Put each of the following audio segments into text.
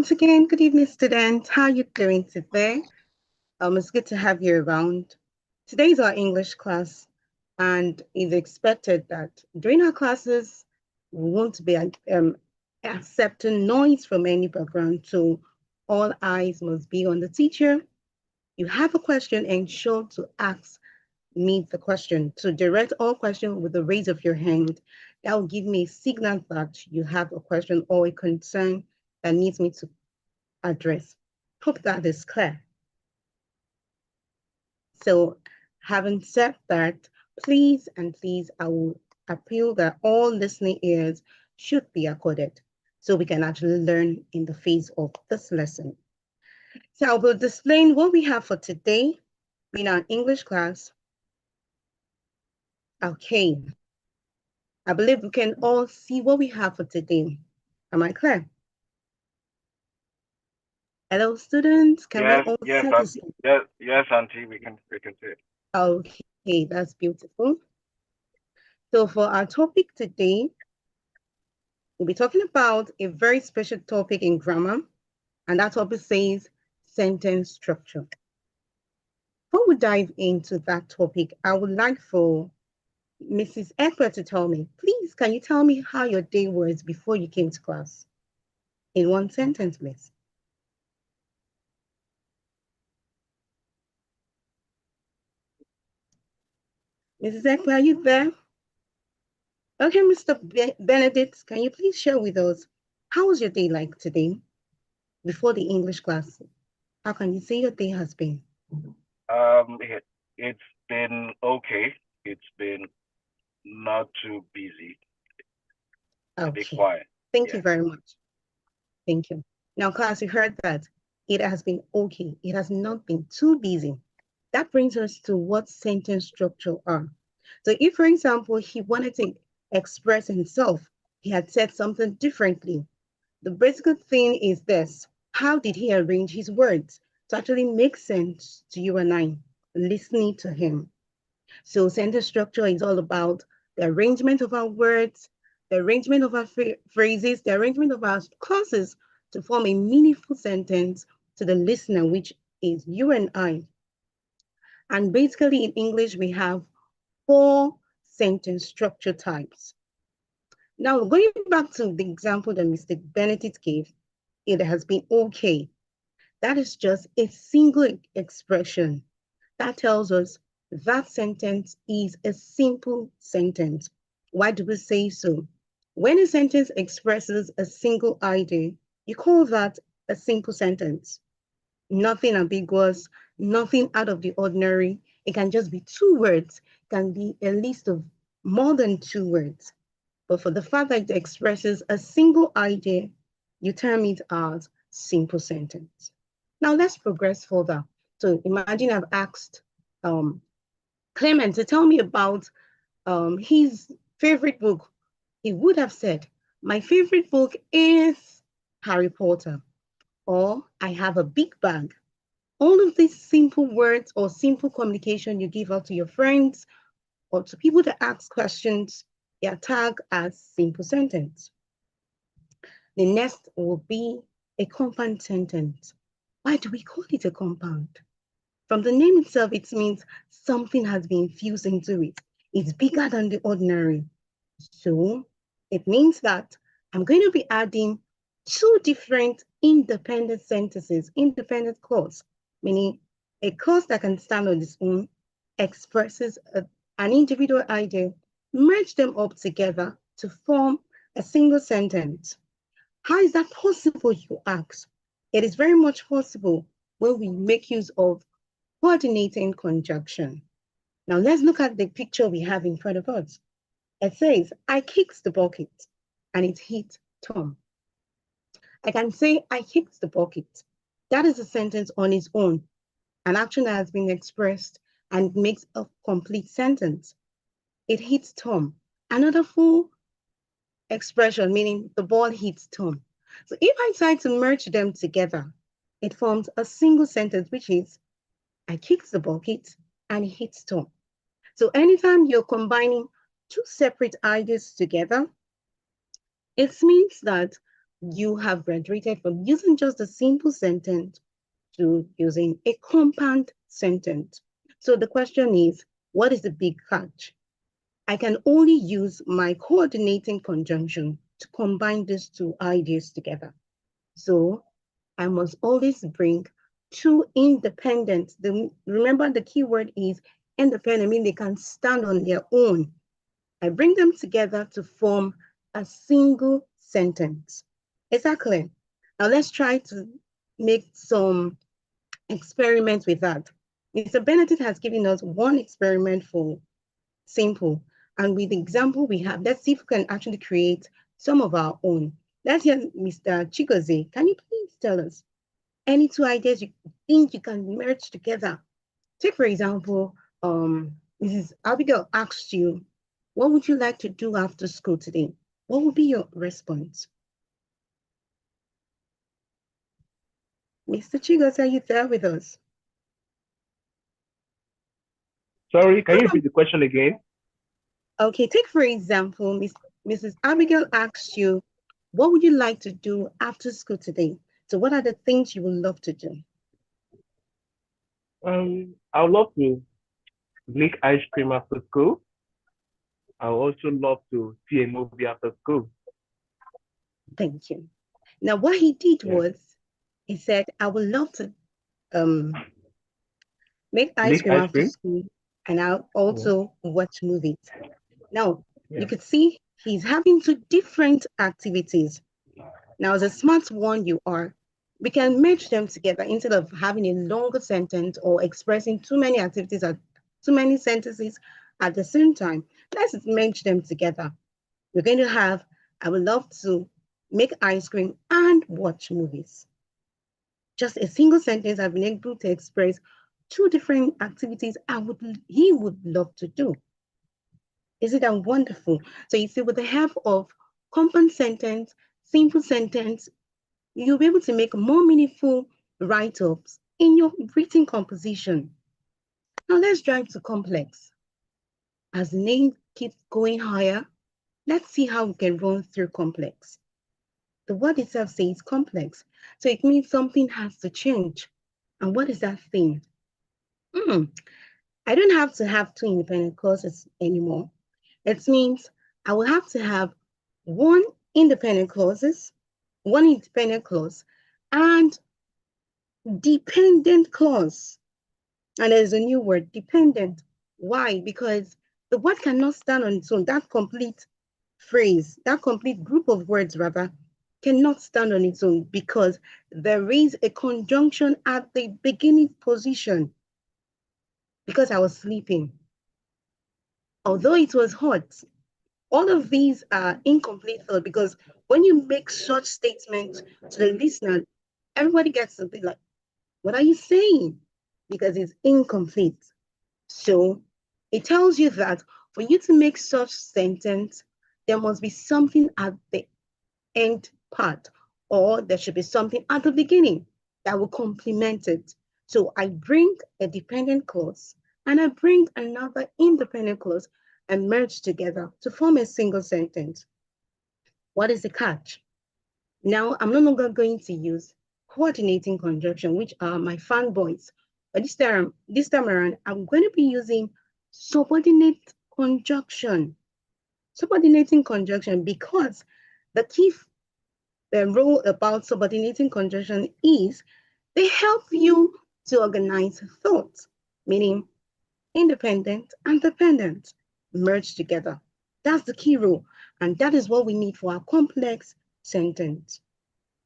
once again, good evening, students. How are you doing today? It's good to have you around. Today is our English class, and it's expected that during our classes, we won't be accepting noise from any background, so all eyes must be on the teacher. You have a question, ensure to ask me the question. So direct all questions with the raise of your hand. That will give me a signal that you have a question or a concern that needs me to address. Hope that is clear. So having said that, please, I will appeal that all listening ears should be accorded so we can actually learn in the phase of this lesson. So I will explain what we have for today in our English class. Okay, I believe we can all see what we have for today. Am I clear? Hello, students. Can we all see? Yes, Auntie. We can see it. Okay, that's beautiful. So for our topic today, we'll be talking about a very special topic in grammar, and that topic says sentence structure. Before we dive into that topic, I would like for Mrs. Ekper to tell me, please, can you tell me how your day was before you came to class? In one sentence, please. Mrs. Ekper, are you there? Okay, Mr. Benedict, can you please share with us, how was your day like today before the English class? How can you say your day has been? It's been okay. It's been not too busy. A bit Okay, quiet. thank you Yeah. very much. Thank you. Now, class, you heard that it has been okay. It has not been too busy. That brings us to what sentence structure are. So if, for example, he wanted to express himself, he had said something differently. The basic thing is this: how did he arrange his words to actually make sense to you and I listening to him? So sentence structure is all about the arrangement of our words, the arrangement of our phrases, the arrangement of our clauses to form a meaningful sentence to the listener, which is you and I. And basically in English, we have 4 sentence structure types. Now, going back to the example that Mr. Benedict gave, it has been okay. That is just a single expression that tells us that sentence is a simple sentence. Why do we say so? When a sentence expresses a single idea, you call that a simple sentence. Nothing ambiguous, nothing out of the ordinary. It can just be 2 words, it can be a list of more than 2 words. But for the fact that it expresses a single idea, you term it as simple sentence. Now let's progress further. So imagine I've asked Clement to tell me about his favorite book. He would have said, my favorite book is Harry Potter, or I have a big bag. All of these simple words or simple communication you give out to your friends or to people that ask questions, they are tagged as simple sentence. The next will be a compound sentence. Why do we call it a compound? From the name itself, it means something has been infused into it. It's bigger than the ordinary. So it means that I'm going to be adding 2 different independent sentences, independent clause, meaning a clause that can stand on its own, expresses an individual idea, merge them up together to form a single sentence. How is that possible, you ask? It is very much possible when we make use of coordinating conjunction. Now let's look at the picture we have in front of us. It says, I kicked the bucket and it hit Tom. I can say, I kicked the bucket. That is a sentence on its own. An action that has been expressed and makes a complete sentence. It hits Tom. Another full expression, meaning the ball hits Tom. So if I try to merge them together, it forms a single sentence, which is, I kicked the bucket and it hits Tom. So anytime you're combining 2 separate ideas together, it means that you have graduated from using just a simple sentence to using a compound sentence. So the question is, what is the big catch? I can only use my coordinating conjunction to combine these two ideas together. So I must always bring two independent. Remember, the key word is independent, meaning they can stand on their own. I bring them together to form a single sentence. Exactly. Now let's try to make some experiments with that. Mr. Benedict has given us one experiment for simple. And with the example we have, let's see if we can actually create some of our own. Let's hear Mr. Chigozie. Can you please tell us any two ideas you think you can merge together? Take, for example, Mrs. Abigail asked you, what would you like to do after school today? What would be your response? Mr. Chigos, are you there with us? Sorry, can you repeat the question again? Okay, take for example, Mrs. Abigail asked you, what would you like to do after school today? So what are the things you would love to do? I would love to make ice cream after school. I would also love to see a movie after school. Thank you. Now, what he did Yeah. was, he said, I would love to um, make ice Make cream ice after cream. school, and I'll Yeah. also watch movies. Now, you Yeah. could see he's having two different activities. Now, as a smart one you are, we can merge them together instead of having a longer sentence or expressing too many activities at too many sentences at the same time. Let's merge them together. We're going to have, I would love to make ice cream and watch movies. Just a single sentence, I've been able to express two different activities he would love to do. Isn't that wonderful? So you see, with the help of compound sentence, simple sentence, you'll be able to make more meaningful write-ups in your written composition. Now let's drive to complex. As the name keeps going higher, let's see how we can run through complex. The word itself says complex, so it means something has to change. And what is that thing? I don't have to have two independent clauses anymore. It means I will have to have one independent clauses, one independent clause, and dependent clause. And there's a new word, dependent. Why? Because the word cannot stand on its own. That complete phrase, that complete group of words, rather, cannot stand on its own because there is a conjunction at the beginning position. Because I was sleeping. Although it was hot, all of these are incomplete thought because when you make such statements to the listener, everybody gets a bit like, what are you saying? Because it's incomplete. So it tells you that for you to make such sentence, there must be something at the end part, or there should be something at the beginning that will complement it. So I bring a dependent clause and I bring another independent clause and merge together to form a single sentence. What is the catch? Now I'm no longer going to use coordinating conjunction, which are my fanboys. But this time around, I'm going to be using subordinate conjunction. Subordinating conjunction because the key role about subordinating conjunction is they help you to organize thoughts, meaning independent and dependent merge together. That's the key rule. And that is what we need for our complex sentence.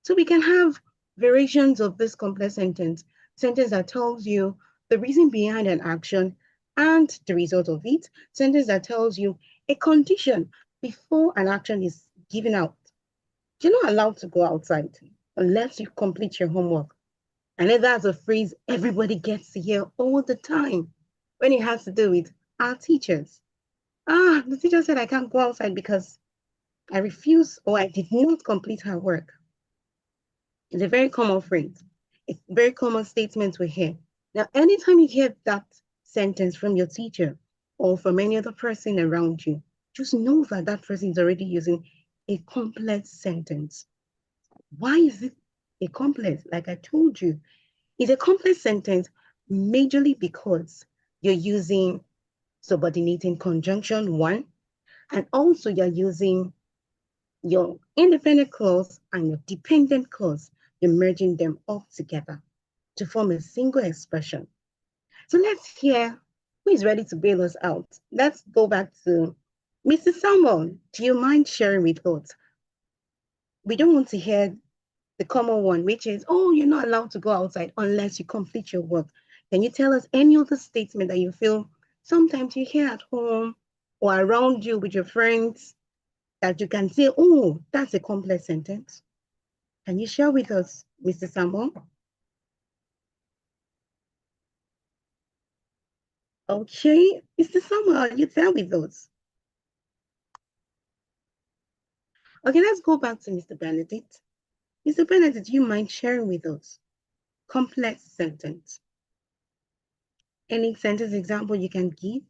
So we can have variations of this complex sentence that tells you the reason behind an action and the result of it, sentence that tells you a condition before an action is given out. You're not allowed to go outside unless you complete your homework. And then that's a phrase everybody gets to hear all the time when it has to do with our teachers. The teacher said I can't go outside because I refuse or I did not complete her work. It's a very common phrase. It's a very common statement we hear. Now, anytime you hear that sentence from your teacher or from any other person around you, just know that that person is already using a complex sentence. Why is it a complex? Like I told you, it's a complex sentence majorly because you're using subordinating conjunction one, and also you're using your independent clause and your dependent clause. You're merging them all together to form a single expression. So let's hear who is ready to bail us out. Let's go back to Mr. Samuel. Do you mind sharing with us? We don't want to hear the common one, which is, oh, you're not allowed to go outside unless you complete your work. Can you tell us any other statement that you feel sometimes you hear at home or around you with your friends that you can say, oh, that's a complex sentence? Can you share with us, Mr. Samuel? Okay, Mr. Samuel, are you there with us? Okay, let's go back to Mr. Benedict. Mr. Benedict, do you mind sharing with us complex sentence? Any sentence example you can give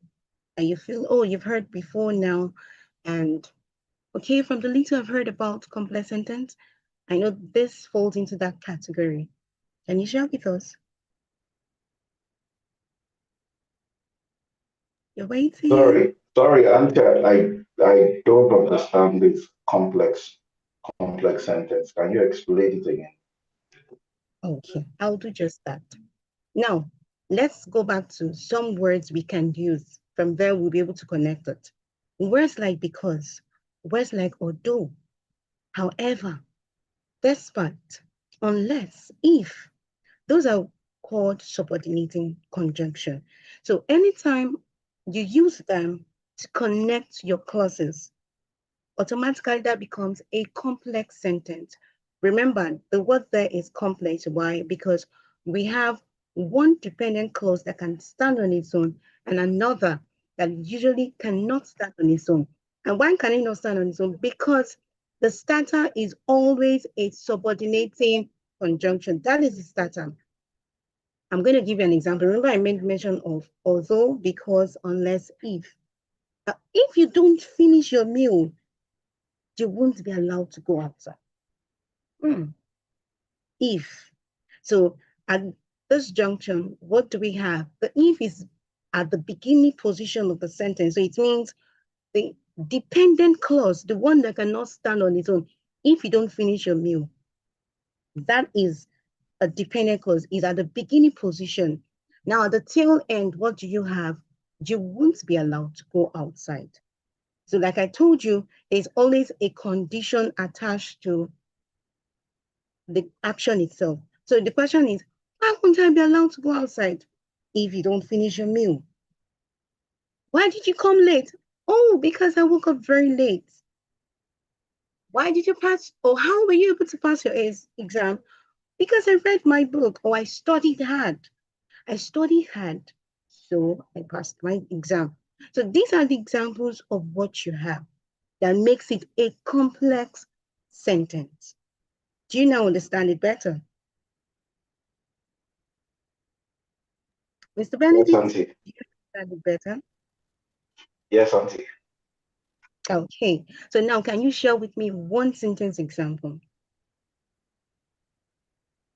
that you feel, oh, you've heard before now, and okay, from the little I've heard about complex sentence, I know this falls into that category. Can you share with us? You're waiting. Sorry, Auntie, I don't understand this complex sentence. Can you explain it again? Okay, I'll do just that. Now, let's go back to some words we can use. From there, we'll be able to connect it. Words like because, words like although, however, despite, unless, if, those are called subordinating conjunction. So anytime you use them to connect your clauses, automatically that becomes a complex sentence. Remember, the word there is complex. Why? Because we have one dependent clause that can stand on its own and another that usually cannot stand on its own. And why can it not stand on its own? Because the starter is always a subordinating conjunction. That is the starter. I'm going to give you an example. Remember, I made mention of although, because, unless, if. If you don't finish your meal, you won't be allowed to go outside. If. So at this junction, what do we have? The if is at the beginning position of the sentence. So it means the dependent clause, the one that cannot stand on its own. If you don't finish your meal, that is a dependent clause, is at the beginning position. Now at the tail end, what do you have? You won't be allowed to go outside. So like I told you, there's always a condition attached to the action itself. So the question is, why won't I be allowed to go outside if you don't finish your meal? Why did you come late? Oh, because I woke up very late. Why did you pass, or how were you able to pass your exam? Because I read my book, or I studied hard. I studied hard, so I passed my exam. So these are the examples of what you have that makes it a complex sentence. Do you now understand it better? Mr. Yes, Benedict, Auntie. do you understand it better? Yes, Auntie. Okay, so now can you share with me one sentence example?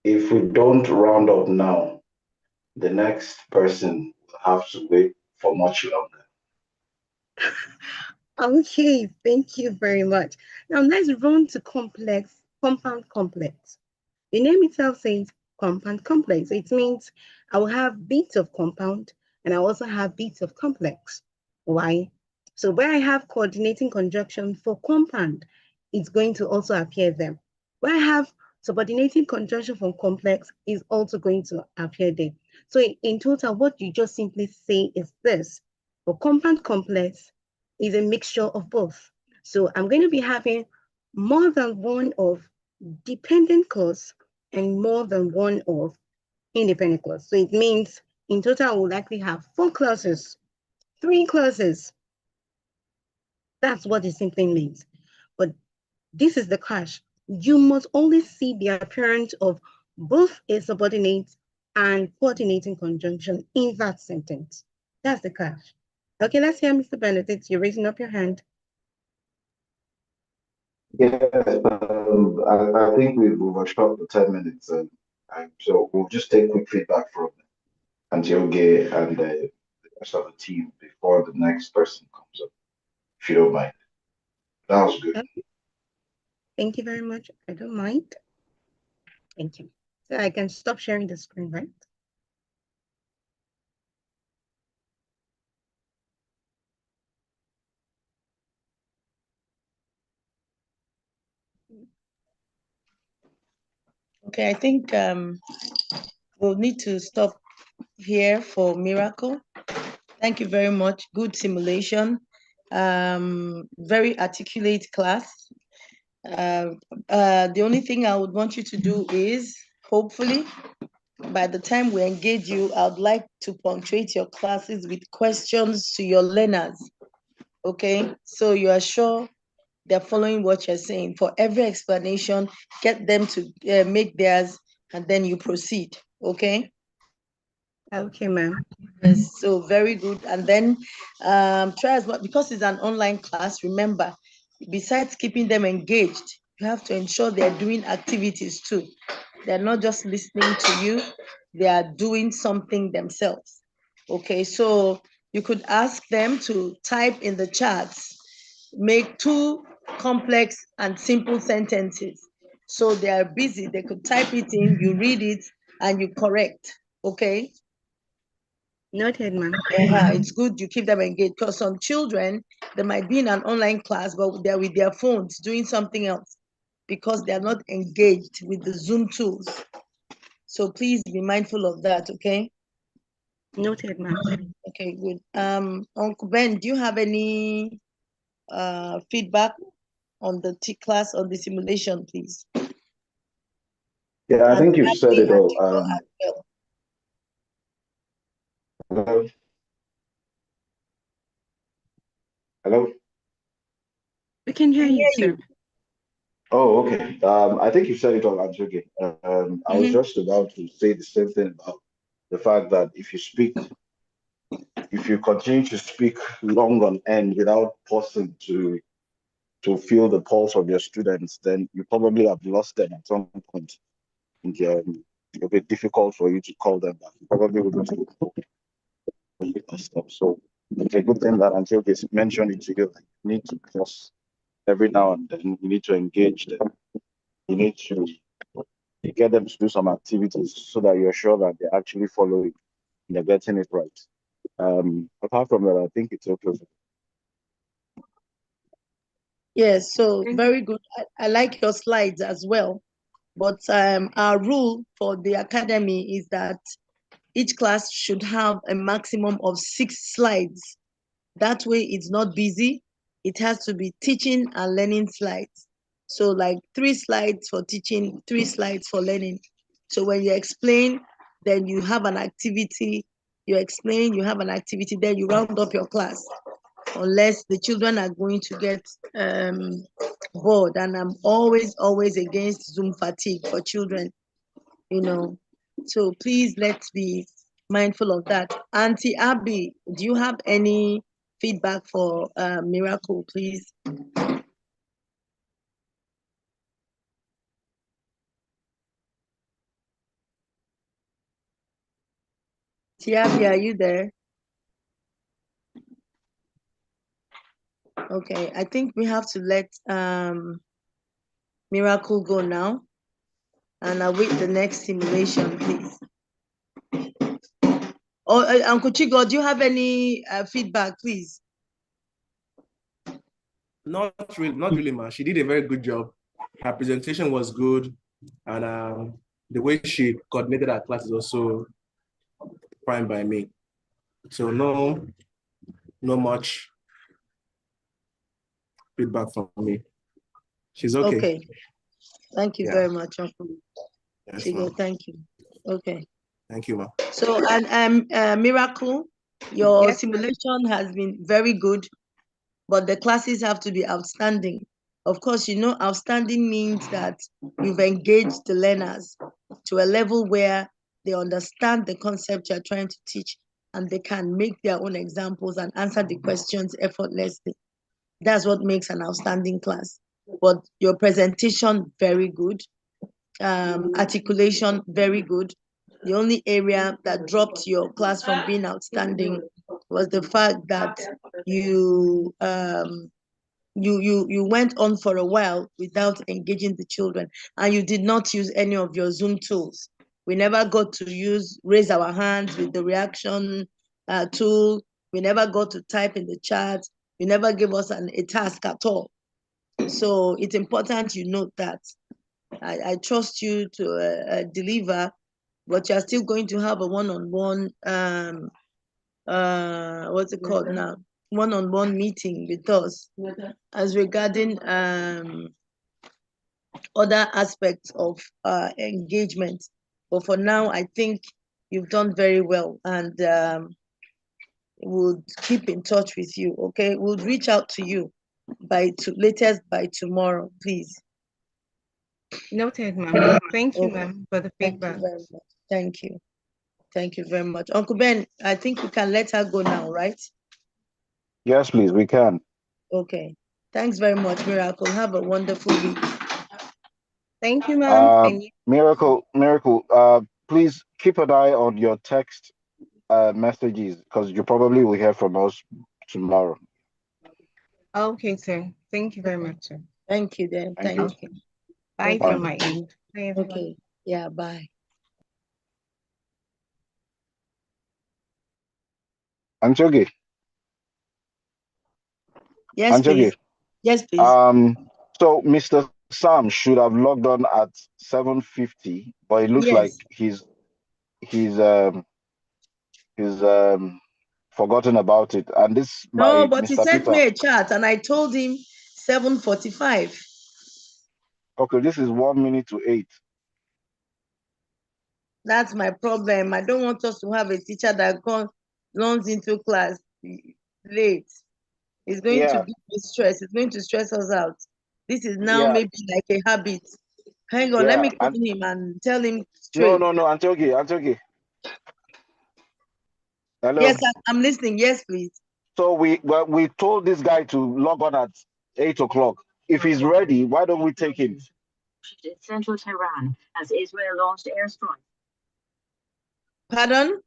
If we don't round up now, the next person will have to wait for much longer. Okay, thank you very much. Now let's run to compound complex. The name itself says compound complex. It means I will have bits of compound and I also have bits of complex. Why? So where I have coordinating conjunction for compound, it's going to also appear there. Where I have subordinating conjunction for complex is also going to appear there. So in total, what you just simply say is this: for compound complex is a mixture of both. So I'm going to be having more than one of dependent clause and more than one of independent clause. So it means in total, I will likely have 4 clauses, 3 clauses. That's what it simply means. But this is the catch. You must always see the appearance of both a subordinate and coordinating conjunction in that sentence. That's the catch. Okay, let's hear Mr. Benedict. You're raising up your hand. Yes, I think we've overshot the 10 minutes, so we'll just take quick feedback from Antioge and the rest of the team before the next person comes up, if you don't mind. That was good. Okay. Thank you very much. I don't mind. Thank you. So I can stop sharing the screen, right? Okay, I think we'll need to stop here for Miracle. Thank you very much. Good simulation. Very articulate class. The only thing I would want you to do is, hopefully, by the time we engage you, I'd like to punctuate your classes with questions to your learners. Okay, so you are sure they're following what you're saying. For every explanation, get them to make theirs, and then you proceed. Okay. Okay, ma'am. Yes, so very good. And then try as much, because it's an online class, remember, besides keeping them engaged, you have to ensure they're doing activities too. They're not just listening to you, they are doing something themselves. Okay, so you could ask them to type in the chats, make 2 complex and simple sentences. So they are busy, they could type it in, you read it, and you correct. Okay. Noted, ma'am. It's good you keep them engaged, because some children, they might be in an online class, but they're with their phones doing something else because they're not engaged with the Zoom tools. So please be mindful of that, okay? Noted, ma'am. Okay, good. Uncle Ben, do you have any feedback on the T class, on the simulation, please? Yeah, I And think you've said lastly, it all. Antigo as well. Hello? Hello? We can hear I you, hear sir. you. Oh, okay. I think you said it all, Anjoge. I was just about to say the same thing about the fact that if you continue to speak long on end without pausing to feel the pulse of your students, then you probably have lost them at some point. And it'll be difficult for you to call them back. You probably wouldn't stop. So it's a good thing that Anjoge mentioned it to you. Like, you need to pause every now and then. You need to engage them. You need to get them to do some activities so that you're sure that they're actually following and they're getting it right. Apart from that, I think it's okay. Yes, so very good. I like your slides as well. But our rule for the academy is that each class should have a maximum of 6 slides. That way it's not busy. It has to be teaching and learning slides. So like 3 slides for teaching, 3 slides for learning. So when you explain, then you have an activity, you explain, you have an activity, then you round up your class. Unless the children are going to get bored. And I'm always against Zoom fatigue for children, you know. So please, let's be mindful of that. Auntie Abby, do you have any feedback for Miracle, please? Auntie Abby, are you there? Okay, I think we have to let Miracle go now and await the next simulation, please. Oh, Uncle Chigo, do you have any feedback, please? Not really, man. She did a very good job. Her presentation was good, and the way she coordinated her class is also fine by me. So no much feedback from me. She's okay. Okay. Thank you Yeah. very much, Uncle Yes, Chigo. ma'am. Thank you. Okay. Thank you, ma'am. So, and Miracle, your Yes, ma'am. simulation has been very good, but the classes have to be outstanding. Of course, you know, outstanding means that you've engaged the learners to a level where they understand the concept you're trying to teach and they can make their own examples and answer the questions effortlessly. That's what makes an outstanding class. but your presentation, very good. Articulation, very good. The only area that dropped your class from being outstanding was the fact that you you went on for a while without engaging the children, and you did not use any of your Zoom tools. We never got to raise our hands with the reaction tool. We never got to type in the chat. You never gave us a task at all. So it's important you note that. I trust you to deliver, but you're still going to have a one-on-one, what's it called now? One-on-one meeting with us as regarding other aspects of engagement. But for now, I think you've done very well, and we'll keep in touch with you, okay? We'll reach out to you latest by tomorrow, please. Noted, ma'am. Thank you, Okay. ma'am, for the Thank you feedback. very much. Thank you. Thank you very much. Uncle Ben, I think we can let her go now, right? Yes, please, we can. Okay. Thanks very much, Miracle. Have a wonderful week. Thank you, ma'am. And Miracle, please keep an eye on your text messages, because you probably will hear from us tomorrow. okay, sir. Thank you very much, sir. Thank you then. Thank you. Okay. Bye Okay. from my end. Bye, everyone. Okay. Yeah, bye. Anchogi, Yes, please. Yes, please. So Mr. Sam should have logged on at 7:50, but it looks like Yes. he's forgotten about it. And this No, by but he Mr. sent me Peter. a chat and I told him 7:45. Okay, this is 1 minute to 8. That's my problem. I don't want us to have a teacher that runs into class late. It's going to Yeah, give us stress. It's going to stress us out. This is now yeah, maybe like a habit. Hang on, let yeah. me call him and tell him No, straight. Anchogi. Hello. Yes, I'm listening. Yes, please. So we told this guy to log on at 8 o'clock. If he's ready, why don't we take him? In central Tehran as Israel launched airstrikes. Pardon?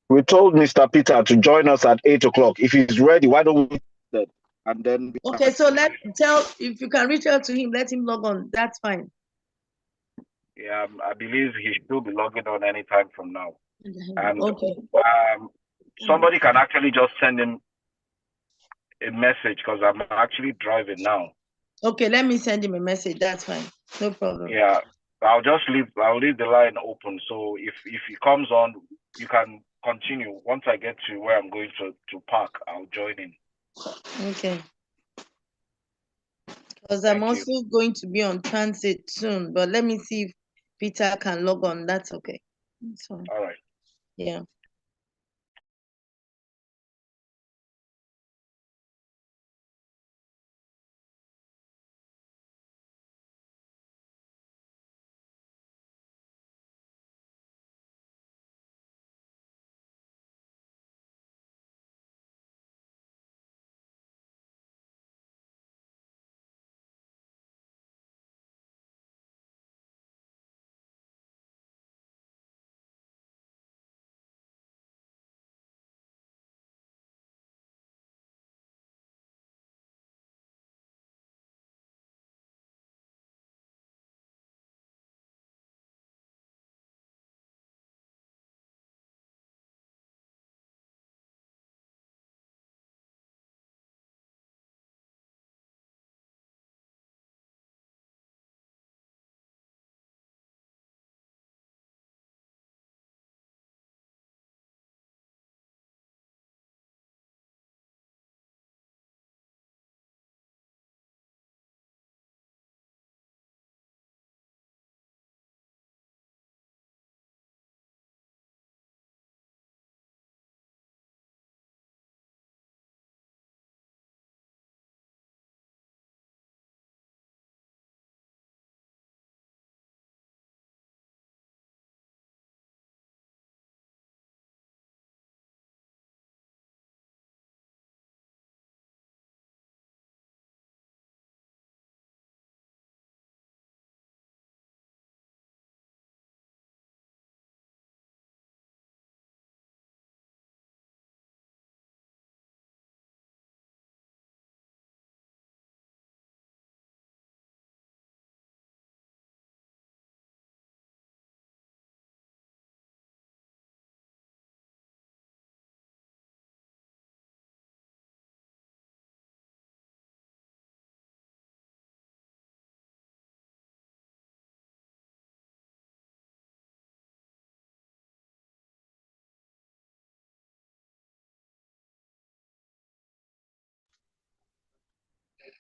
We told Mr. Peter to join us at 8 o'clock. If he's ready, why don't we that? And then Okay, so if you can reach out to him, let him log on. That's fine. Yeah, I believe he should be logging on anytime from now. And Okay. somebody can actually just send him a message, because I'm actually driving now. Okay, let me send him a message. That's fine. No problem. Yeah, I'll leave the line open. So if he comes on, you can continue. Once I get to where I'm going to park, I'll join in. Okay. Because I'm also going to be on transit soon, but let me see if Peter can log on. That's okay. So, All right. yeah.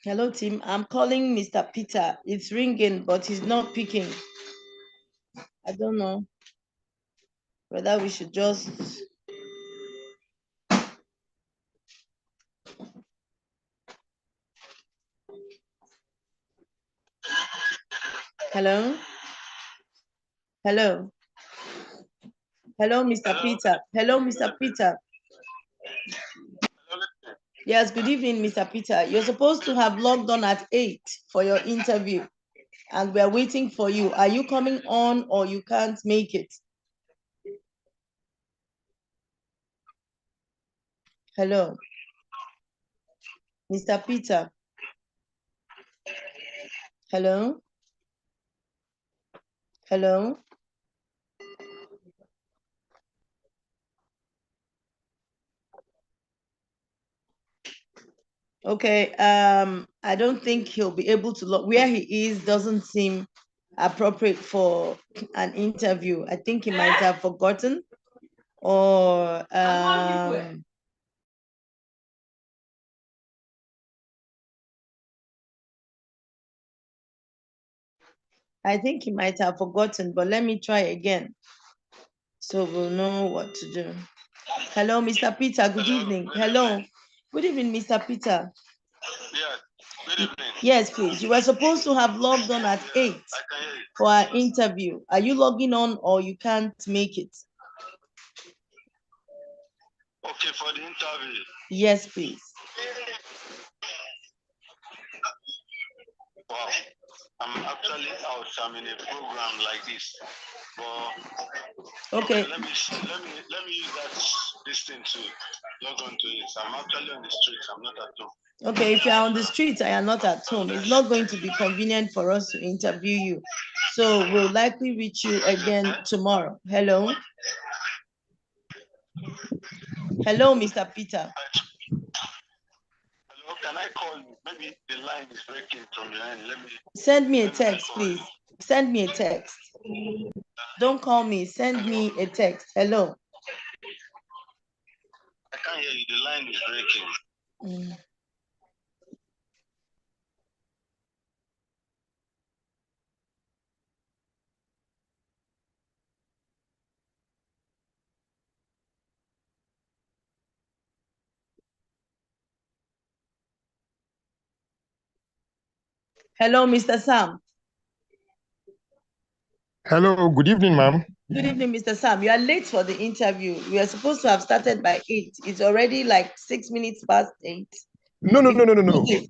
Hello, team. I'm calling Mr. Peter. It's ringing, but he's not picking. I don't know whether we should just... Hello? Hello? Hello, Mr. Peter. Hello, Mr. Peter. Yes, good evening, Mr. Peter. You're supposed to have logged on at 8 for your interview, and we're waiting for you. Are you coming on or you can't make it? Hello? Mr. Peter? Hello? Hello? Okay, I don't think he'll be able to log. Where he is doesn't seem appropriate for an interview. I think he might have forgotten, or I think he might have forgotten, but let me try again so we'll know what to do. Hello, Mr. Peter. Good evening. Hello. Good evening, Mr. Peter. Yes, good evening. Yes, please. You were supposed to have logged on at 8 for our interview. Are you logging on or you can't make it? Okay, for the interview. Yes, please. Wow, I'm actually out. I'm in a program like this. But Okay. let me use this thing to log on to it. I'm actually on the street. I'm not at home. Okay, if you're on the street and you're not at home, it's not going to be convenient for us to interview you. So we'll likely reach you again tomorrow. Hello? Hello, Mr. Peter. Hello, can I call you? Maybe the line is breaking from your end. Send me a text, please. Send me a text. Don't call me. Send me a text. Hello. I can't hear you. The line is breaking. Hello, Mr. Sam. Hello, good evening, ma'am. Good evening, Mr. Sam. You are late for the interview. We are supposed to have started by 8. It's already like 6 minutes past 8. No.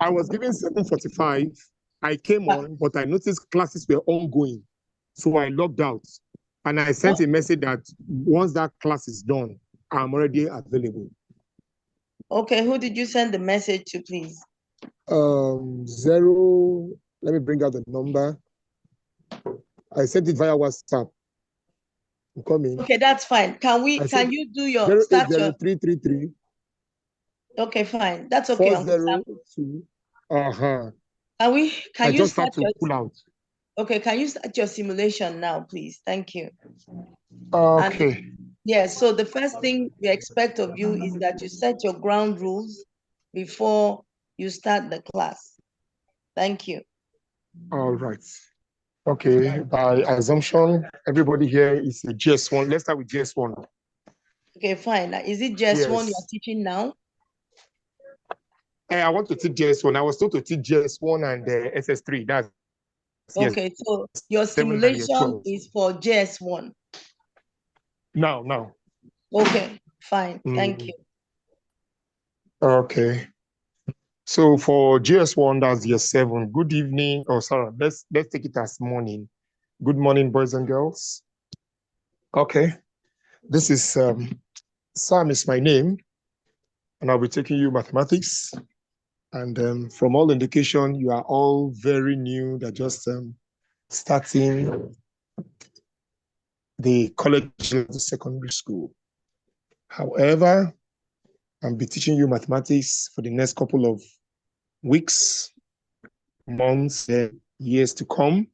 I was given 7:45. I came on, but I noticed classes were ongoing. So I logged out. And I sent a message that once that class is done, I'm already available. Okay, who did you send the message to, please? Let me bring out the number. I sent it via WhatsApp. I'm coming. Okay, that's fine. Can you do your start your 0803333. Okay, fine. That's okay, Uncle Sam. 402. Can you start to pull out. Okay, can you start your simulation now, please? Thank you. Okay. Yes, so the first thing we expect of you is that you set your ground rules before you start the class. Thank you. All right. Okay, by assumption, everybody here is a GS1. Let's start with GS1. Okay, fine. Is it GS1 you're teaching now? I want to teach GS1. I was told to teach GS1 and SS3. That's okay, so your simulation is for GS1. Now. Okay, fine. Thank you. Okay. So for GS1, that's year 7. Good evening. Oh, sorry. Let's take it as morning. Good morning, boys and girls. Okay. This is Sam is my name, and I'll be taking you mathematics. And from all indication, you are all very new. They're just starting the college level secondary school. However, I'll be teaching you mathematics for the next couple of weeks, months, and years to come.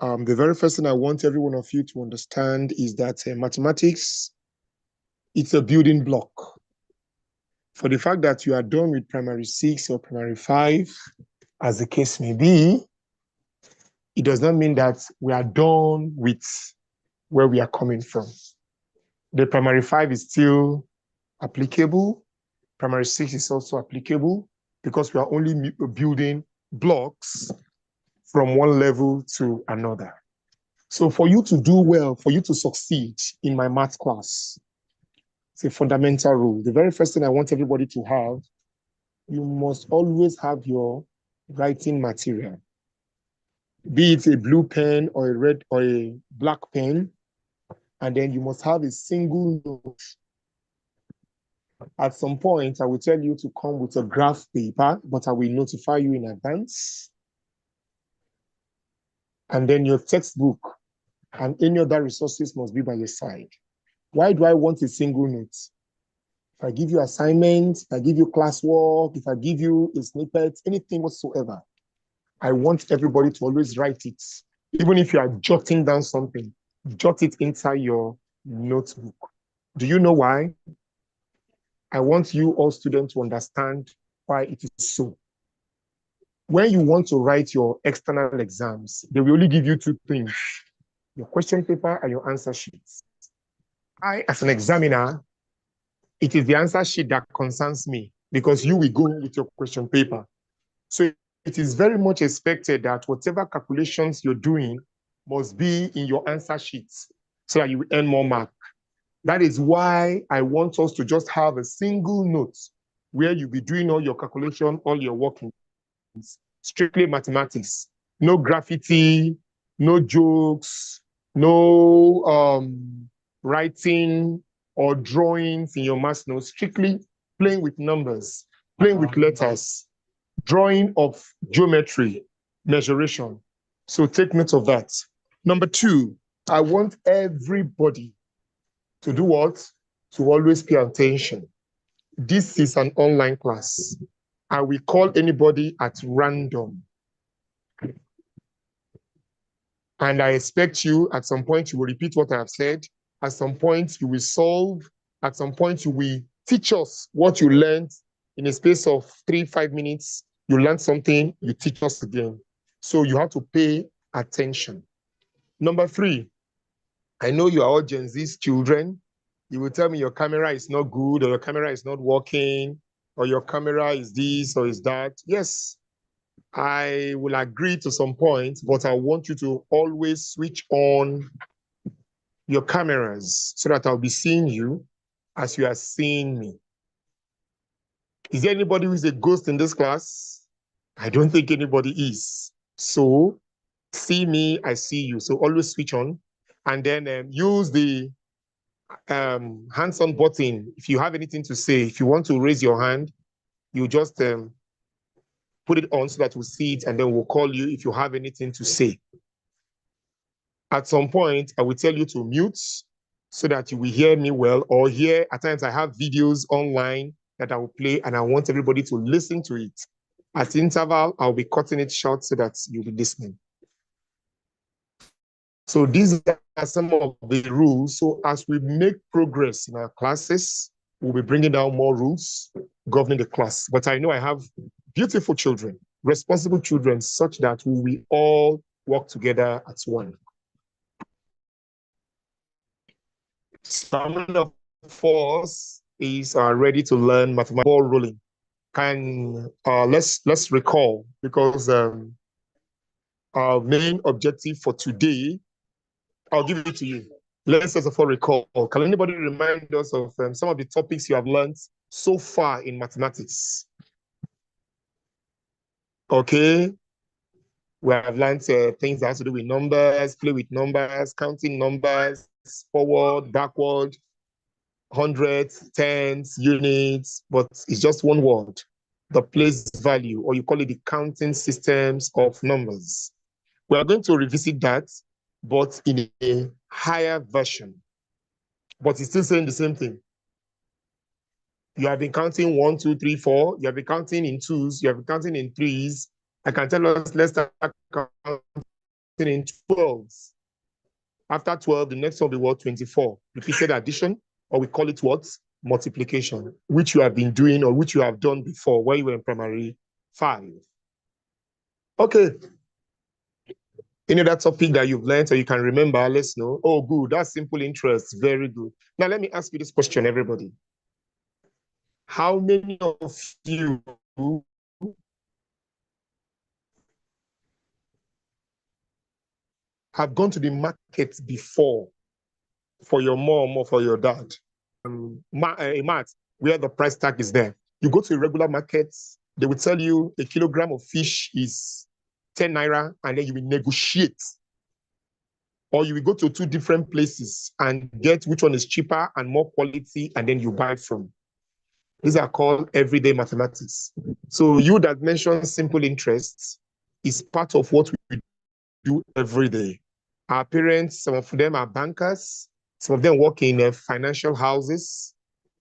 The very first thing I want every one of you to understand is that mathematics, it's a building block for the fact that you are done with primary 6 or primary 5, as the case may be, it does not mean that we are done with where we are coming from. The primary 5 is still applicable. Primary 6 is also applicable because we are only building blocks from one level to another. So for you to do well, for you to succeed in my math class, it's a fundamental rule. The very first thing I want everybody to have, you must always have your writing material. Be it a blue pen or a red or a black pen, and then you must have a single note. At some point, I will tell you to come with a graph paper, but I will notify you in advance. And then your textbook and any other resources must be by your side. Why do I want a single note? If I give you assignments, if I give you classwork, if I give you a snippet, anything whatsoever, I want everybody to always write it. Even if you are jotting down something, jot it inside your notebook. Do you know why? I want you all students to understand why it is so. When you want to write your external exams, they will only give you two things, your question paper and your answer sheets. I, as an examiner, it is the answer sheet that concerns me because you will go with your question paper. So it is very much expected that whatever calculations you're doing must be in your answer sheets so that you will earn more mark. That is why I want us to just have a single note where you'll be doing all your calculation, all your workings, strictly mathematics. No graffiti, no jokes, no writing or drawings in your math notes, strictly playing with numbers, playing with letters, drawing of geometry, measuration. So take note of that. Number 2, I want everybody to do what? To always pay attention. This is an online class. I will call anybody at random. And I expect you, at some point, you will repeat what I have said. At some point, you will solve. At some point, you will teach us what you learned in a space of 3-5 minutes. You learn something, you teach us again. So you have to pay attention. Number 3, I know you are all Gen Z's children. You will tell me your camera is not good, or your camera is not working, or your camera is this or is that. Yes, I will agree to some point, but I want you to always switch on your cameras so that I'll be seeing you as you are seeing me. Is there anybody who is a ghost in this class? I don't think anybody is. So see me, I see you. So always switch on, and then use the hands-on button. If you have anything to say, if you want to raise your hand, you just put it on so that we'll see it, and then we'll call you if you have anything to say. At some point, I will tell you to mute so that you will hear me well, or hear, at times I have videos online that I will play, and I want everybody to listen to it. At interval, I'll be cutting it short so that you'll be listening. So these are some of the rules. So as we make progress in our classes, we'll be bringing down more rules governing the class. But I know I have beautiful children, responsible children, such that we will all work together as one. Some of us is ready to learn mathematical ball rolling. Let's recall, because our main objective for today, I'll give it to you. Let's first of all recall. Can anybody remind us of some of the topics you have learned so far in mathematics? Okay. We have learned things that have to do with numbers, play with numbers, counting numbers, forward, backward, hundreds, tens, units, but it's just one word, the place value, or you call it the counting systems of numbers. We are going to revisit that, but in a higher version. But it's still saying the same thing. You have been counting 1, 2, 3, 4. You have been counting in 2s. You have been counting in 3s. I can tell us, let's start counting in 12s. After 12, the next one will be what? 24. Repeated addition, or we call it what? multiplication, which you have been doing or which you have done before when you were in primary 5. Okay. Any other topic that you've learned or you can remember, let's know. Oh, good. That's simple interest. Very good. Now, let me ask you this question, everybody. How many of you have gone to the market before for your mom or for your dad? A mart where the price tag is there. You go to a regular market, they will tell you a kilogram of fish is 10 naira, and then you will negotiate. Or you will go to 2 different places and get which one is cheaper and more quality, and then you buy from. These are called everyday mathematics. So you that mentioned simple interests is part of what we do every day. Our parents, some of them are bankers, some of them work in financial houses.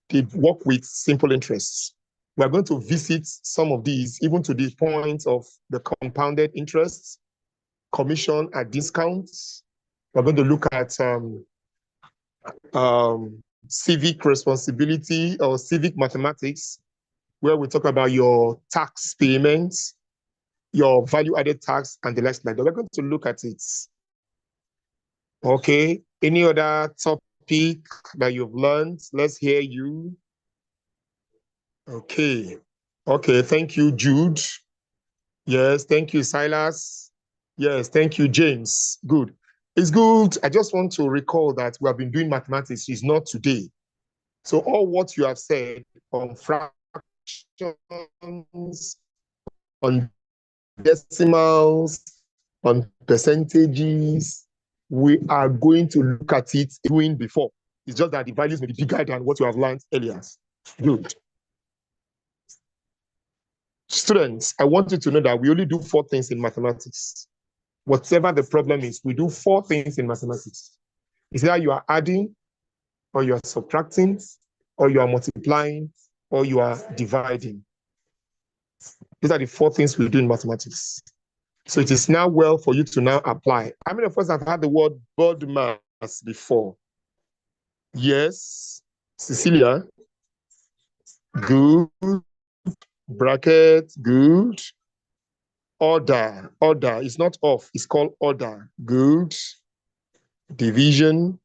They work with simple interests. We are going to visit some of these, even to the point of the compounded interests, commission at discounts. We're going to look at civic responsibility or civic mathematics, where we talk about your tax payments, your value-added tax, and the rest like that. We're going to look at it. Okay. Any other topic that you've learned? Let's hear you. Okay. Okay. Thank you, Jude. Yes. Thank you, Silas. Yes. Thank you, James. Good. It's good. I just want to recall that we have been doing mathematics. It's not today. So all what you have said on fractions, on decimals, on percentages, we are going to look at it doing before. It's just that the values may be bigger than what you have learned earlier. Good. Students, I want you to know that we only do 4 things in mathematics. Whatever the problem is, we do 4 things in mathematics. It's either you are adding, or you are subtracting, or you are multiplying, or you are dividing. These are the 4 things we do in mathematics. So it is now well for you to now apply. How many of us have had the word bird mass before? Yes. Cecilia? Good. Bracket, good. Order, order. It's not off, it's called order. Good. Division,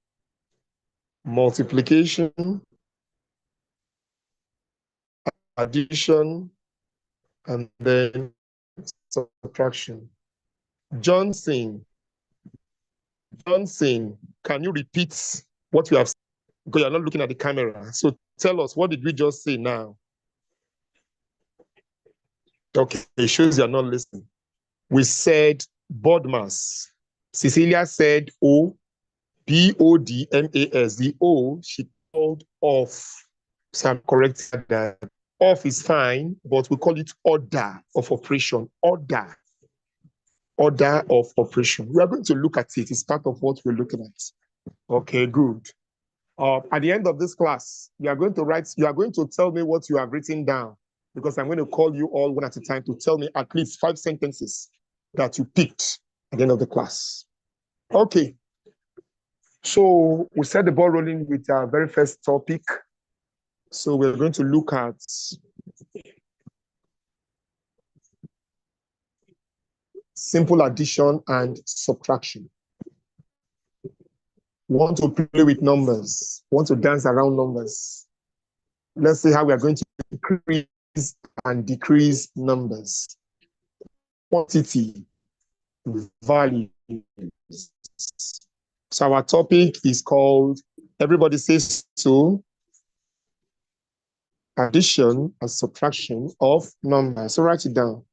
multiplication, addition, and then subtraction. Johnson, can you repeat what you have said? Because you're not looking at the camera. So tell us, what did we just say now? Okay, it shows you're not listening. We said board mass. Cecilia said O, B-O-D-M-A-S. The O, she called off. So I'm correcting that. Off is fine, but we call it order of operation. Order. Order of operation. We are going to look at it. It's part of what we're looking at. Okay, good. At the end of this class, you are going to tell me what you have written down, because I'm going to call you all one at a time to tell me at least 5 sentences that you picked at the end of the class. Okay. So we set the ball rolling with our very first topic. So we're going to look at simple addition and subtraction. Want to play with numbers, want to dance around numbers. Let's see how we are going to increase and decrease numbers. Quantity, value. So our topic is called, everybody says so, addition and subtraction of numbers. So write it down.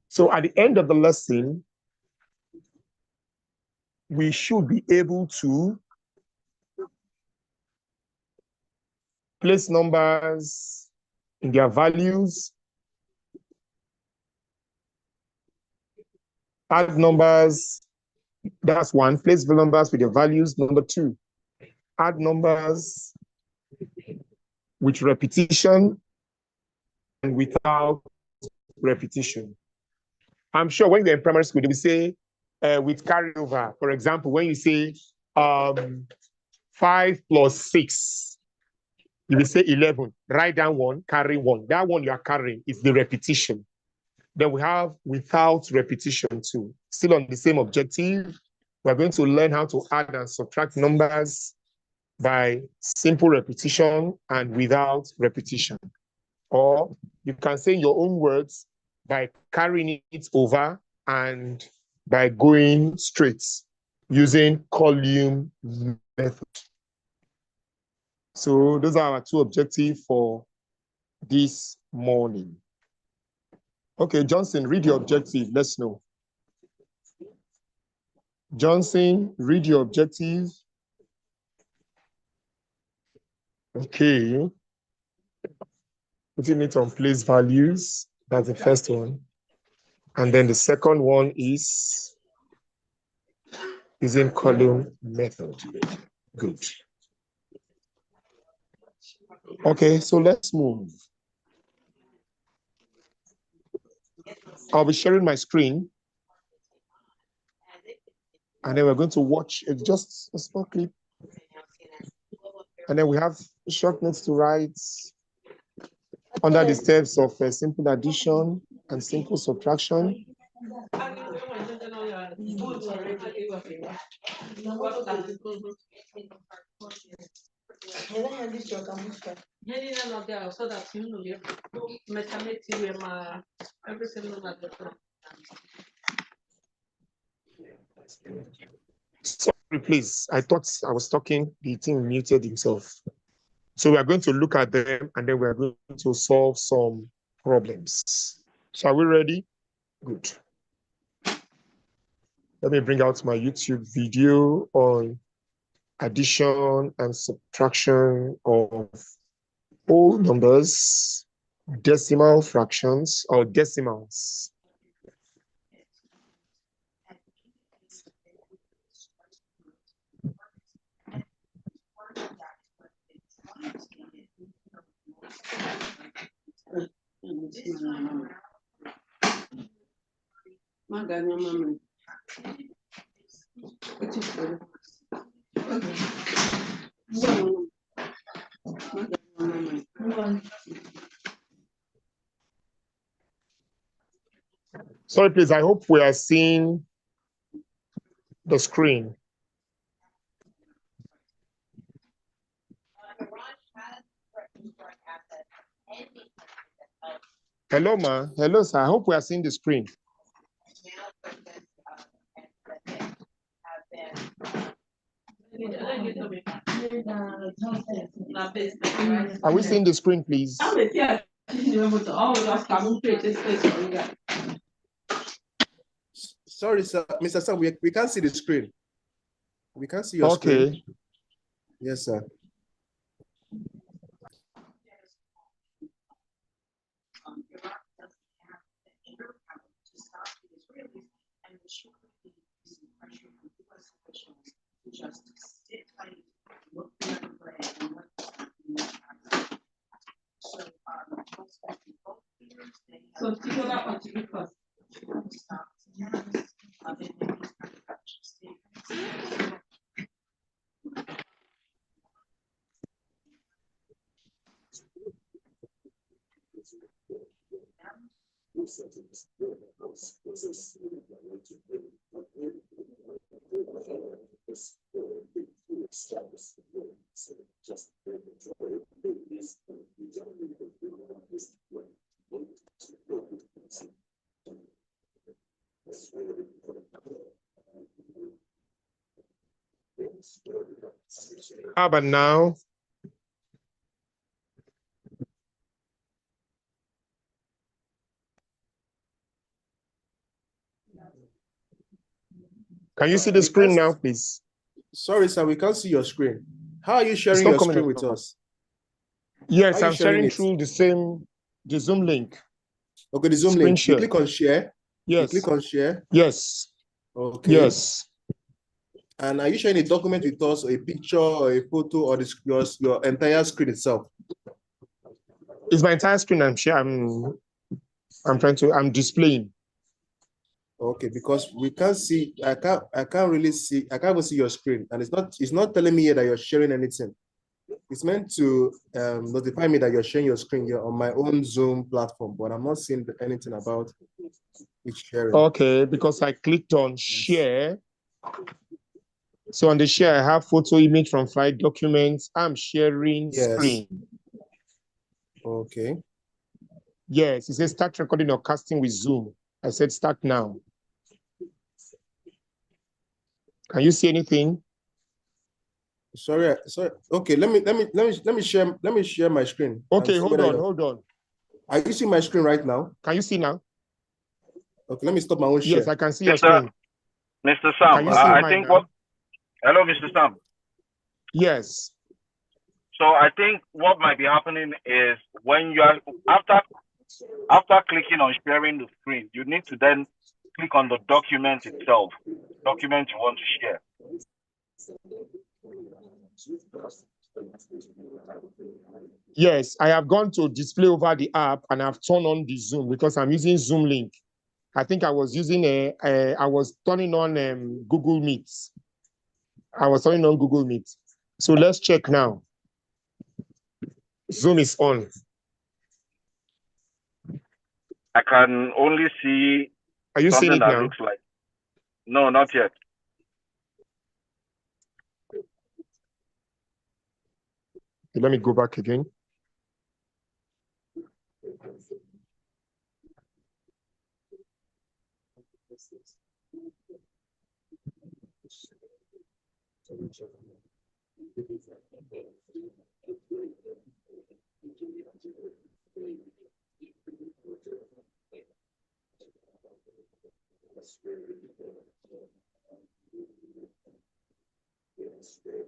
So at the end of the lesson, we should be able to place numbers in their values, add numbers, that's 1. Place the numbers with their values. Number 2, add numbers with repetition and without repetition. I'm sure when you're in primary school, they will say with carryover. For example, when you say 5 plus 6. You will say 11. Write down 1, carry 1. That one you are carrying is the repetition. Then we have without repetition too. Still on the same objective. We're going to learn how to add and subtract numbers by simple repetition and without repetition. Or you can say in your own words by carrying it over and by going straight using column method. So those are our 2 objectives for this morning. Okay, Johnson, read your objective. Let's know. Johnson, read your objective. Okay. Putting it on place values. That's the first one. And then the second one is using column method. Good. Okay, so let's move. I'll be sharing my screen. And then we're going to watch just a small clip. And then we have short notes to write under the steps of simple addition and simple subtraction. Sorry, please. I thought I was talking. The thing muted himself. So we are going to look at them and then we are going to solve some problems. So are we ready? Good. Let me bring out my YouTube video on addition and subtraction of whole numbers, decimal fractions, or decimals. Sorry, please, I hope we are seeing the screen. Hello, ma. Hello, sir. I hope we are seeing the screen. Are we seeing the screen, please? Sorry, sir. Mr. Sir, we can't see the screen. We can't see your screen. Yes, sir. How about now? Can you see the screen now, please? Sorry, sir, we can't see your screen. How are you sharing your screen with us? Yes, I'm sharing through the Zoom link. Okay, the Zoom link. You click on share. Yes. You click on share. Yes. Okay. Yes. And are you sharing a document with us, or a picture, or a photo, or your entire screen itself? It's my entire screen. I'm displaying. Okay, because we can't see, I can't really see, I can't even see your screen, and it's not telling me here that you're sharing anything. It's meant to notify me that you're sharing your screen here on my own Zoom platform, but I'm not seeing anything about it sharing. Okay, because I clicked on share. So on the share, I have photo, image from flight documents. I'm sharing screen. Okay. Yes, it says start recording or casting with Zoom. I said start now. Can you see anything? Sorry. Okay, let me share my screen. Okay, hold on. Are you seeing my screen right now? Can you see now? Okay, let me stop my own share. Yes, I can see your screen. Mr. Sam, can you see I think now? Hello, Mr. Sam. Yes. So I think what might be happening is when you are after clicking on sharing the screen, you need to then click on the document itself, document you want to share. Yes, I have gone to display over the app and I've turned on the Zoom because I'm using Zoom link. I think I was using I was turning on Google Meet. I was turning on Google Meet. So let's check now. Zoom is on. I can only see Are you seeing something it that now? looks like. No, not yet. Okay, let me go back again.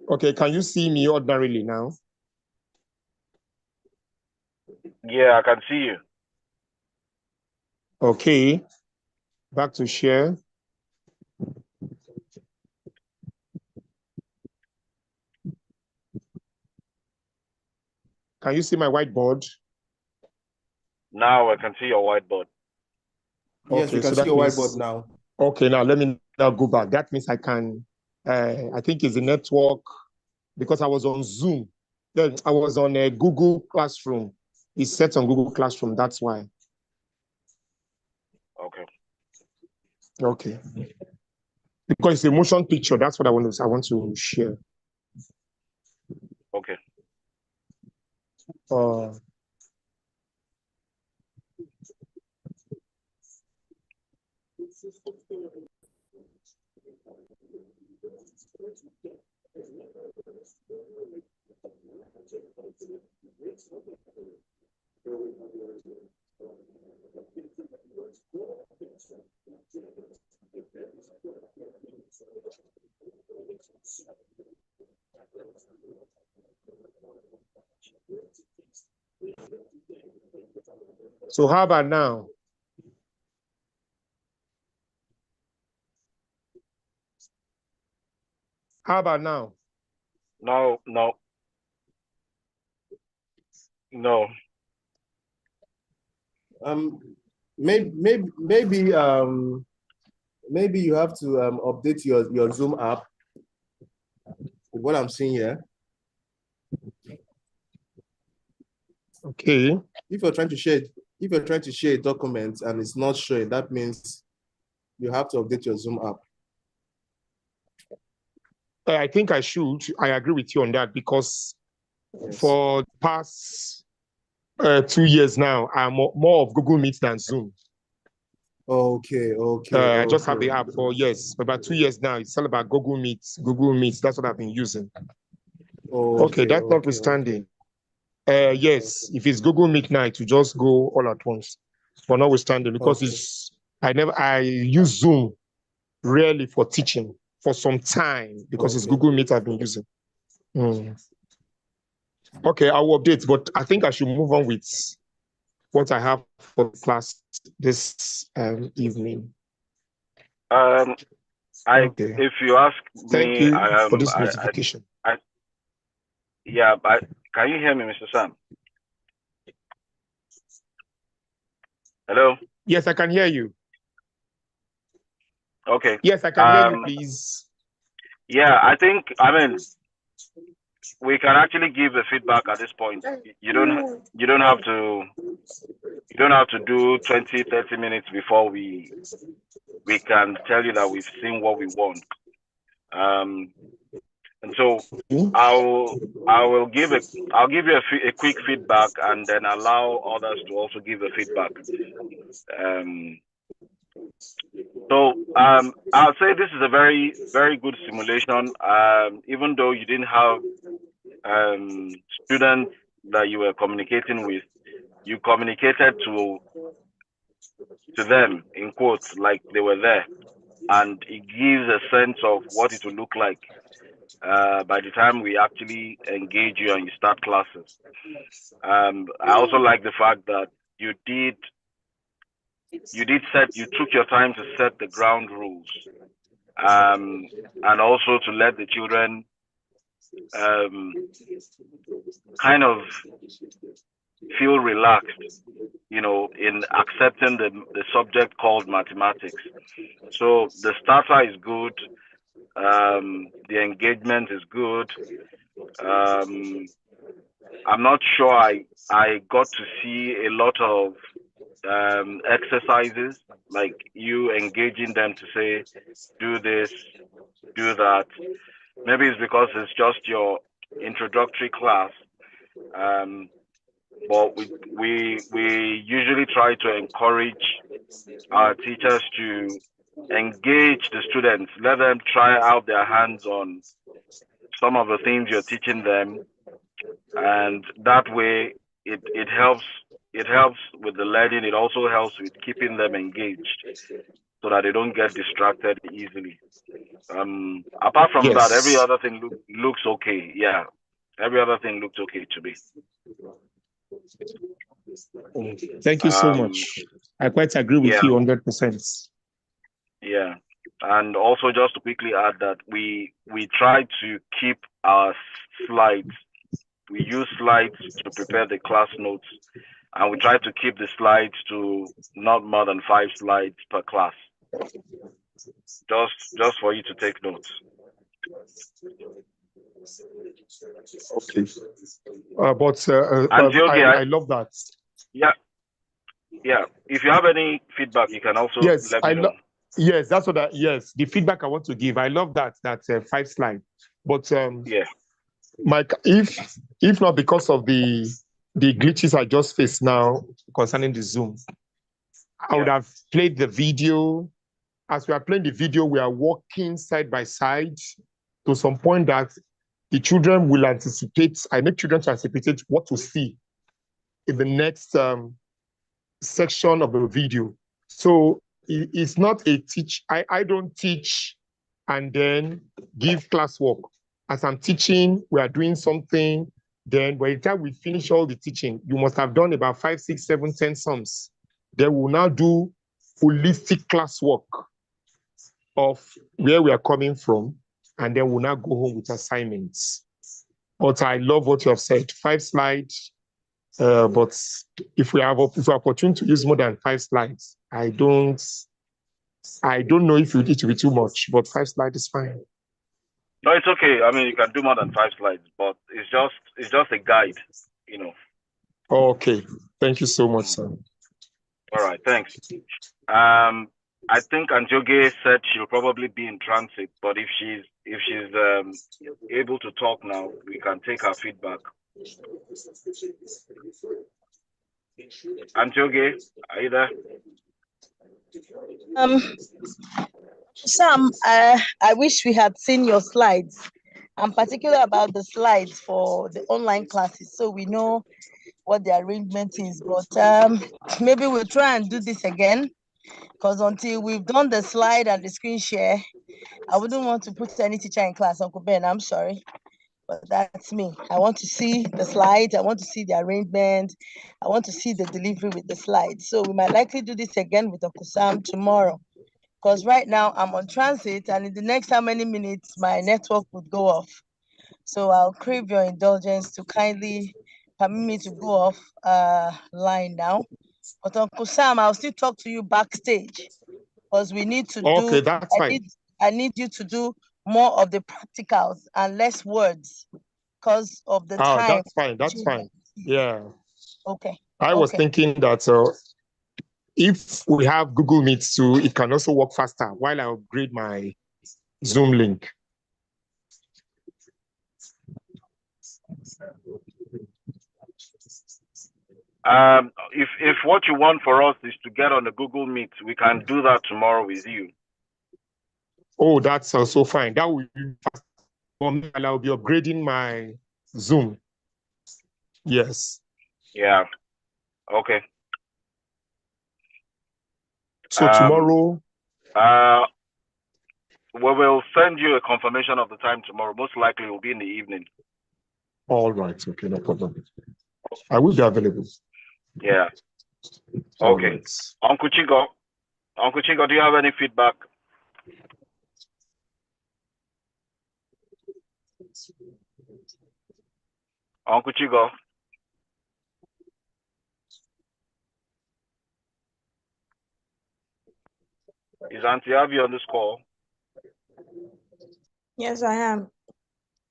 Okay, can you see me ordinarily now? Yeah, I can see you. Okay, back to share. Can you see my whiteboard? Now I can see your whiteboard. Yes, Okay, we can so see your means, whiteboard now. Okay, now let me now go back. That means I can, I think it's the network, because I was on Zoom. Then I was on a Google Classroom. It's set on Google Classroom, that's why. Okay. Okay. Because it's a motion picture, that's what I want to share. Okay. So how about now? How about now? No. Maybe you have to update your Zoom app. What I'm seeing here. Okay. If you're trying to share a document and it's not showing, that means you have to update your Zoom app. I think I should. I agree with you on that because for the past 2 years now, I'm more of Google Meet than Zoom. Okay. I just have the app for about 2 years now. It's all about Google Meet. That's what I've been using. Okay, that's notwithstanding. Yes, if it's Google Meet now, to just go all at once. For notwithstanding, because I use Zoom rarely for teaching for some time because it's Google Meet I've been using. Okay, I will update, but I think I should move on with what I have for class this evening. If you ask Thank me, you for this notification. Can you hear me, Mr. Sam? Hello? Yes, I can hear you. Okay. Yes, I can hear you, please. Yeah, I mean, we can actually give a feedback at this point. You don't have to do 20, 30 minutes before we can tell you that we've seen what we want. And so I'll give you a quick feedback, and then allow others to also give a feedback. So I'll say this is a very, very good simulation. Even though you didn't have students that you were communicating with, you communicated to them in quotes, like they were there, and it gives a sense of what it will look like by the time we actually engage you and you start classes. I also like the fact that you took your time to set the ground rules, and also to let the children kind of feel relaxed, in accepting the subject called mathematics. So the starter is good. The engagement is good. I'm not sure I got to see a lot of exercises, like you engaging them to say, do this, do that. Maybe it's because it's just your introductory class. But we usually try to encourage our teachers to engage the students, let them try out their hands on some of the things you're teaching them, and that way it helps with the learning. It also helps with keeping them engaged, so that they don't get distracted easily. Apart from that, every Yes. other thing looks okay. Yeah, every other thing looked okay to me. Thank you so much. I quite agree with you 100%. Yeah, and also just to quickly add that we try to keep our slides. We use slides to prepare the class notes, and we try to keep the slides to not more than 5 slides per class. Just for you to take notes. Okay. I love that. Yeah. Yeah. If you have any feedback, you can also let me know. Yes, that's what yes, the feedback I want to give. I love that 5 slide. But yeah, Mike, if not because of the glitches I just faced now concerning the Zoom, I would have played the video. As we are playing the video, we are walking side by side to some point that the children will anticipate. I make children to anticipate what to see in the next section of the video. So it's not a teach. I don't teach and then give classwork. As I'm teaching, we are doing something. Then by the time we finish all the teaching, you must have done about 5, 6, 7, 10 sums. Then we'll now do holistic classwork of where we are coming from, and then we'll now go home with assignments. But I love what you have said. 5 slides. But if we have opportunity to use more than 5 slides, I don't know if it will be too much, but 5 slides is fine. No, it's okay. I mean, you can do more than 5 slides, but it's just a guide, Okay. Thank you so much, sir. All right. Thanks. I think Antioge said she'll probably be in transit, but if she's able to talk now, we can take her feedback. Antioge, are you there? Sam, I wish we had seen your slides. I'm particular about the slides for the online classes, so we know what the arrangement is. But maybe we'll try and do this again, because until we've done the slide and the screen share, I wouldn't want to put any teacher in class, Uncle Ben. I'm sorry, but that's me. I want to see the slides. I want to see the arrangement. I want to see the delivery with the slides. So we might likely do this again with Uncle Sam tomorrow, because right now I'm on transit, and in the next how many minutes my network would go off. So I'll crave your indulgence to kindly permit me to go off line now. But Uncle Sam, I'll still talk to you backstage. because we need to Okay, do. that's fine. I need you to do more of the practicals and less words because of the Oh, time. that's fine. That's fine. Yeah. Okay. I was thinking that if we have Google Meet too, it can also work faster while I upgrade my Zoom link. If what you want for us is to get on the Google Meet, we can do that tomorrow with you. Oh, that's also fine. That will be fast. I'll be upgrading my Zoom. Yes. Yeah. Okay. So tomorrow. We will send you a confirmation of the time tomorrow. Most likely it will be in the evening. All right. Okay, no problem. I will be available. Yeah. All Okay. right. Uncle Chigo, do you have any feedback? Uncle Chigo. Is Auntie Abby on this call? Yes, I am.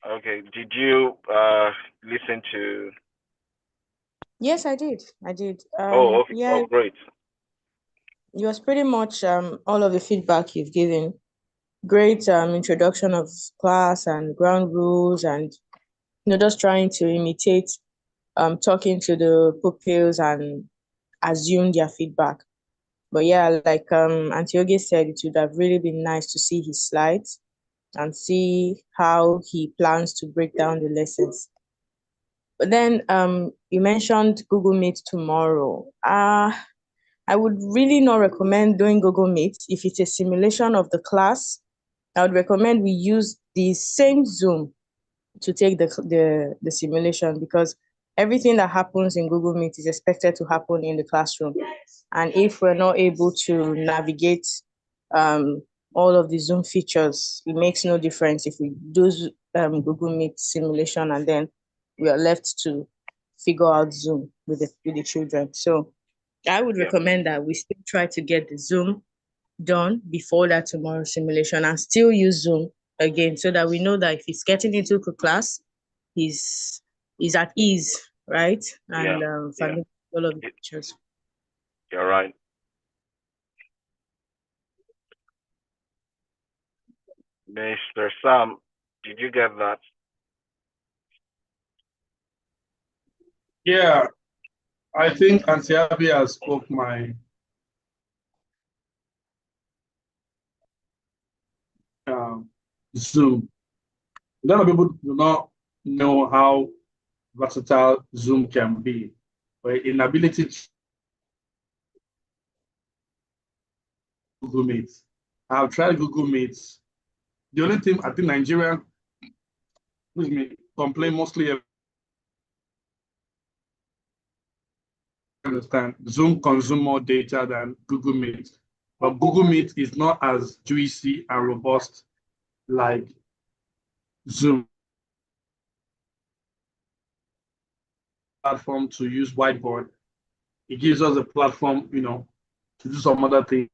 Okay. Did you listen to? Yes, I did. Okay. Yeah, Oh, great. it was pretty much all of the feedback you've given. Great introduction of class and ground rules, and just trying to imitate talking to the pupils and assume their feedback. But yeah, like Auntie Oge said, it would have really been nice to see his slides and see how he plans to break down the lessons. But then you mentioned Google Meet tomorrow. I would really not recommend doing Google Meet. If it's a simulation of the class, I would recommend we use the same Zoom to take the simulation, because everything that happens in Google Meet is expected to happen in the classroom. And if we're not able to navigate all of the Zoom features, it makes no difference if we do Google Meet simulation and then we are left to figure out Zoom with the children. So I would recommend that we still try to get the Zoom done before that tomorrow simulation and still use Zoom again, so that we know that if he's getting into class, he's at ease, right? And finding all of the features. You're right. Mr. Sam, did you get that? Yeah, I think Auntie Abby has spoke my Zoom. A lot of people do not know how versatile Zoom can be, but inability to Google Meet. I've tried Google Meet. The only thing I think Nigerian, complain mostly. Understand Zoom consume more data than Google Meet, but Google Meet is not as juicy and robust like Zoom. Platform to use whiteboard. It gives us a platform, to do some other things.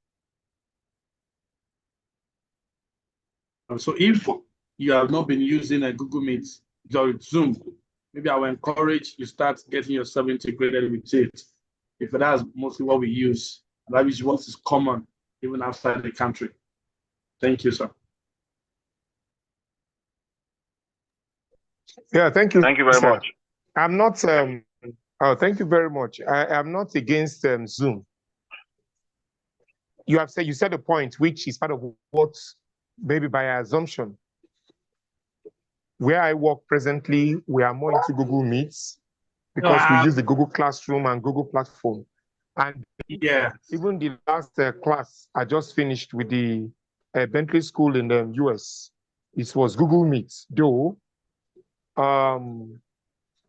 So if you have not been using a Google Meet or Zoom, maybe I will encourage you start getting yourself integrated with it. If that's mostly what we use, that is what is common even outside the country. Thank you, sir. Yeah, thank you. Thank you very much. I'm not. Thank you very much. I am not against Zoom. You said a point which is part of what, maybe by assumption. Where I work presently, we are more into Google Meets because we use the Google Classroom and Google Platform. And yeah, even the last class I just finished with the Bentley School in the US, it was Google Meet. Though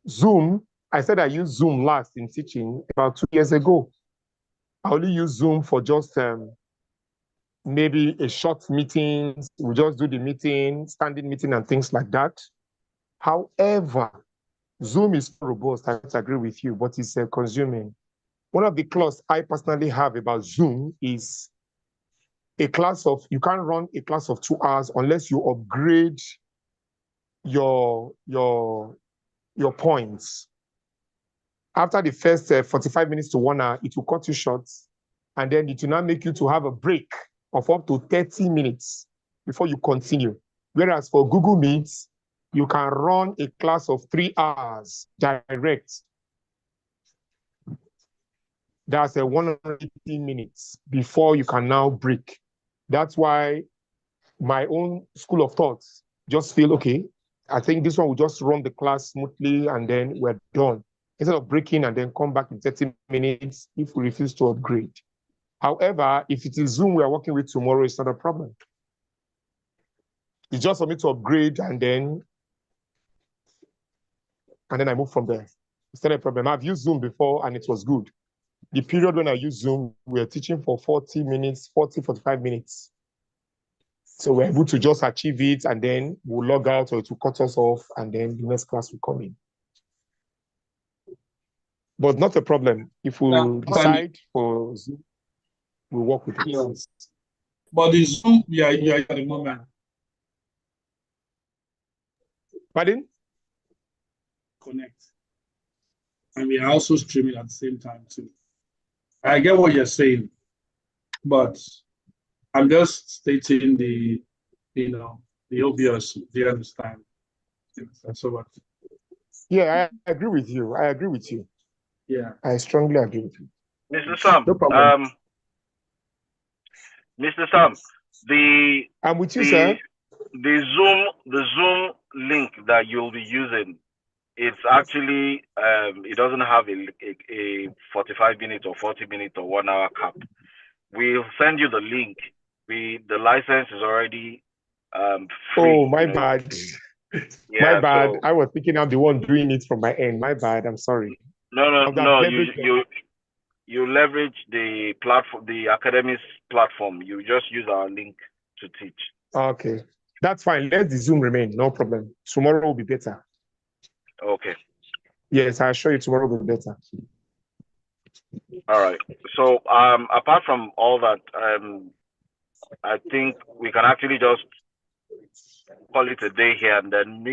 Zoom, I said I used Zoom last in teaching about 2 years ago. I only use Zoom for just maybe a short meeting. We just do the meeting, standing meeting and things like that. However, Zoom is robust, I agree with you, but it's consuming. One of the clauses I personally have about Zoom is you can't run a class of 2 hours unless you upgrade your points. After the first 45 minutes to 1 hour, it will cut you short. And then it will now make you to have a break of up to 30 minutes before you continue. Whereas for Google Meets, you can run a class of 3 hours direct. That's a 180 minutes before you can now break. That's why my own school of thoughts just feel, okay, I think this one will just run the class smoothly and then we're done. Instead of breaking and then come back in 30 minutes if we refuse to upgrade. However, if it is Zoom we are working with tomorrow, it's not a problem. It's just for me to upgrade and then I move from there. It's not a problem. I've used Zoom before and it was good. The period when I used Zoom, we were teaching for 40 minutes, 45 minutes. So we're able to just achieve it and then we'll log out or it will cut us off and then the next class will come in. But not a problem. If we decide for Zoom, we'll work with it. Yes. But the Zoom, yeah, at the moment. Pardon? Connect. And we are also streaming at the same time too. I get what you're saying, but I'm just stating the obvious. Do you understand? So what? Yeah, I agree with you. I agree with you. Yeah. I strongly agree with you. Mr. Sam, no problem. Mr. Sam, I'm with you, sir. The Zoom link that you'll be using, it's actually it doesn't have a 45 minute or 40 minute or 1 hour cap. We'll send you the link. The license is already free. Oh, my bad. Yeah, my bad. so, I was thinking I'm the one doing it from my end. My bad. I'm sorry. No. You leverage the platform, the academy's platform. You just use our link to teach. Okay, that's fine. Let the Zoom remain. No problem. Tomorrow will be better. Okay. Yes, I assure you tomorrow will be better. All right. So apart from all that, I think we can actually just call it a day here and then meet